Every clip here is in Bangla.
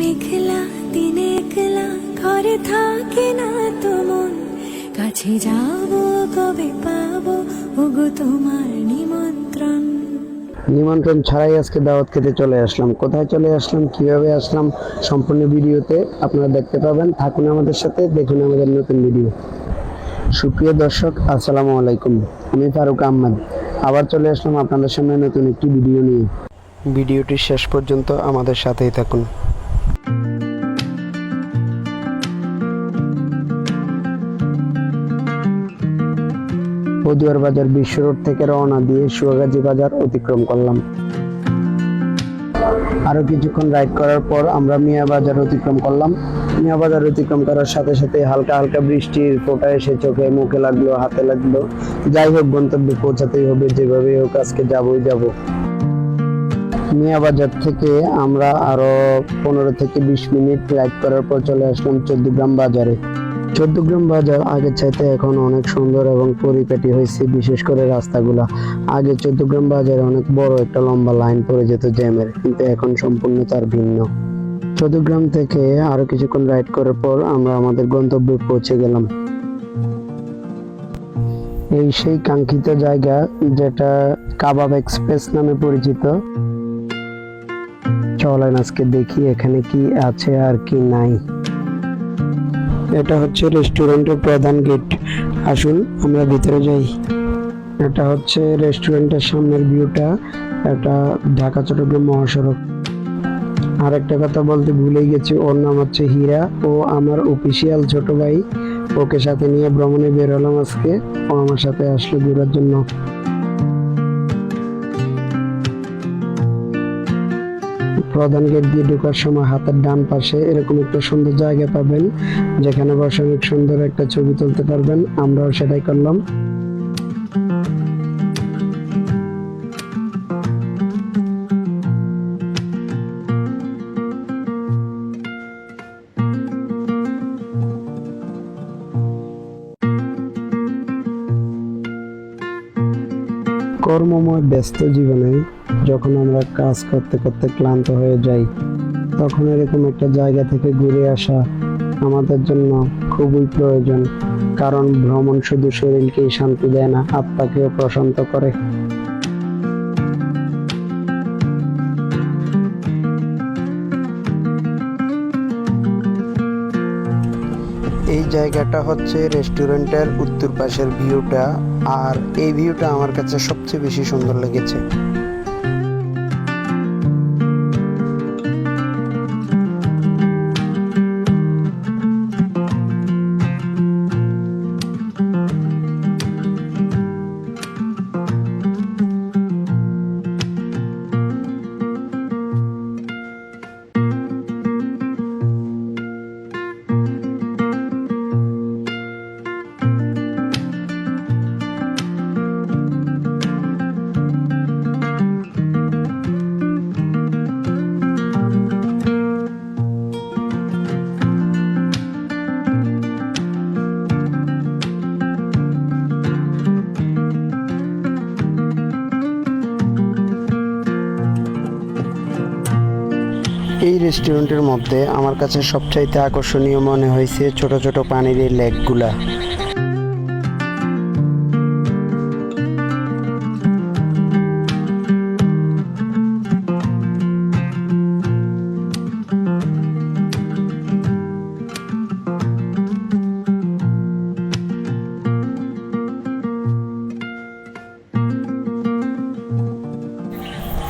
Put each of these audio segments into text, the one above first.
মেঘলা দিনে একলা ঘরে থাকে না তো মন, কাছে যাবো কবে পাবো ওগো তোমার নিমন্ত্রণ। নিমন্ত্রণ ছাড়াই আজকে দাওয়াত খেতে চলে আসলাম। কোথায় চলে আসলাম, কিভাবে আসলাম, সম্পূর্ণ ভিডিওতে আপনারা দেখতে পাবেন। থাকুন আমাদের সাথে, দেখুন আমাদের নতুন ভিডিও। সুপ্রিয় দর্শক, আসসালামু আলাইকুম। আমি ফারুক আহমেদ আবার চলে আসলাম আপনাদের সামনে নতুন একটি ভিডিও নিয়ে। ভিডিওটি শেষ পর্যন্ত আমাদের সাথেই থাকুন। বদুয়ার বাজার বিশ্ব রোড থেকে রওনা দিয়ে সুয়াগাজী বাজার অতিক্রম করলাম। আরো কিছুক্ষণ রাইড করার পর আমরা মিয়া বাজার অতিক্রম করলাম। মিয়া বাজার অতিক্রম করার সাথে সাথে হালকা হালকা বৃষ্টির ফোঁটা এসে চোখে মুখে লাগলো, হাতে লাগলো। যাই হোক, গন্তব্যে পৌঁছাতেই হবে, যেভাবে হোক আজকে যাবই যাব। মিয়া বাজার থেকে আমরা আরো 15 থেকে 20 মিনিট রাইড করার পর চলে আসলাম চৌদ্দগ্রাম বাজারে। চৌদ্দগ্রাম বাজার আগের চাইতে এখন অনেক সুন্দর এবং পরিপাটি হয়েছে, বিশেষ করে রাস্তাগুলা। আগে চৌদ্দগ্রাম বাজারে অনেক বড় একটা লম্বা লাইন পড়ে যেত জ্যামের, কিন্তু এখন সম্পূর্ণ তার ভিন্ন। চৌদ্দগ্রাম থেকে আরো কিছুক্ষণ রাইড করার পর আমরা আমাদের গন্তব্যে পৌঁছে গেলাম। এই সেই কাঙ্ক্ষিত জায়গা যেটা কাবাব এক্সপ্রেস নামে পরিচিত। চলেন আজকে দেখি এখানে কি আছে আর কি নাই। এটা হচ্ছে রেস্টুরেন্টের প্রধান গেট। আসুন আমরা ভিতরে যাই। এটা হচ্ছে রেস্টুরেন্টের সামনের ভিউটা। এটা ঢাকা চট্টগ্রাম মহাসড়ক। আর একটা কথা বলতে ভুলেই গেছি, ওর নাম হচ্ছে হীরা। ও আমার অফিসিয়াল ছোট ভাই। ওকে সাথে নিয়ে ভ্রমণে বের হলাম আজকে। ও আমার সাথে আসলো ঘোরার জন্য। প্রধান গেট দিয়ে ঢোকার সময় হাতের ডান পাশে এরকম একটা সুন্দর জায়গা পাবেন, যেখানে বসে অনেক সুন্দর একটা ছবি তুলতে পারবেন। আমরাও সেটাই করলাম। কর্মময় ব্যস্ত জীবনে যখন আমরা কাজ করতে করতে ক্লান্ত হয়ে যাই, তখন এরকম একটা জায়গা থেকে ঘুরে আসা আমাদের জন্য খুবই প্রয়োজন। কারণ ভ্রমণ শুধু শরীরকেই শান্তি দেয় না, আত্মাকেও প্রশান্ত করে। এই জায়গাটা হচ্ছে রেস্টুরেন্টের উত্তর পাশের ভিউটা, আর এই ভিউটা আমার কাছে সবচেয়ে বেশি সুন্দর লেগেছে। এই রেস্টুরেন্টের মধ্যে আমার কাছে সবচাইতে আকর্ষণীয় মনে হয়েছে ছোট ছোট পানির এই লেকগুলা।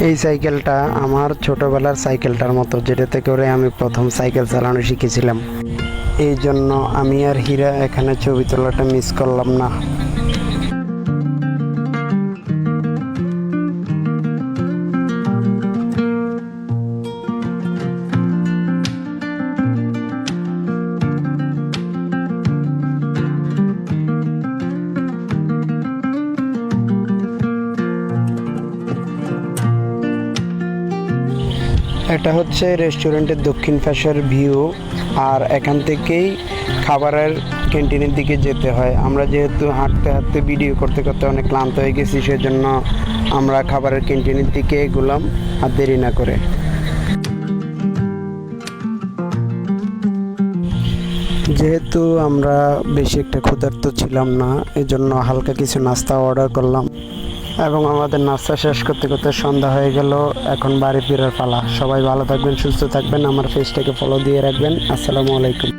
এই সাইকেলটা আমার ছোটবেলার সাইকেলটার মতো, যেটাতে করে আমি প্রথম সাইকেল চালানো শিখেছিলাম। এই জন্য আমি আর হীরা এখানে ছবি তোলাটা মিস করলাম না। এটা হচ্ছে রেস্টুরেন্টের দক্ষিণ পাশের ভিউ, আর এখান থেকেই খাবারের ক্যান্টিনের দিকে যেতে হয়। আমরা যেহেতু হাঁটতে হাঁটতে ভিডিও করতে করতে অনেক ক্লান্ত হয়ে গেছি, সেজন্য আমরা খাবারের ক্যান্টিনের দিকে এগোলাম আর দেরি না করে। যেহেতু আমরা বেশি একটা ক্ষুধার্ত ছিলাম না, এজন্য হালকা কিছু নাস্তা অর্ডার করলাম এবং আমাদের নাস্তা শেষ করতে করতে সন্ধ্যা হয়ে গেল। এখন বাড়ি ফেরার পালা। সবাই ভালো থাকবেন, সুস্থ থাকবেন, আমার পেজটাকে ফলো দিয়ে রাখবেন। আসসালামু আলাইকুম।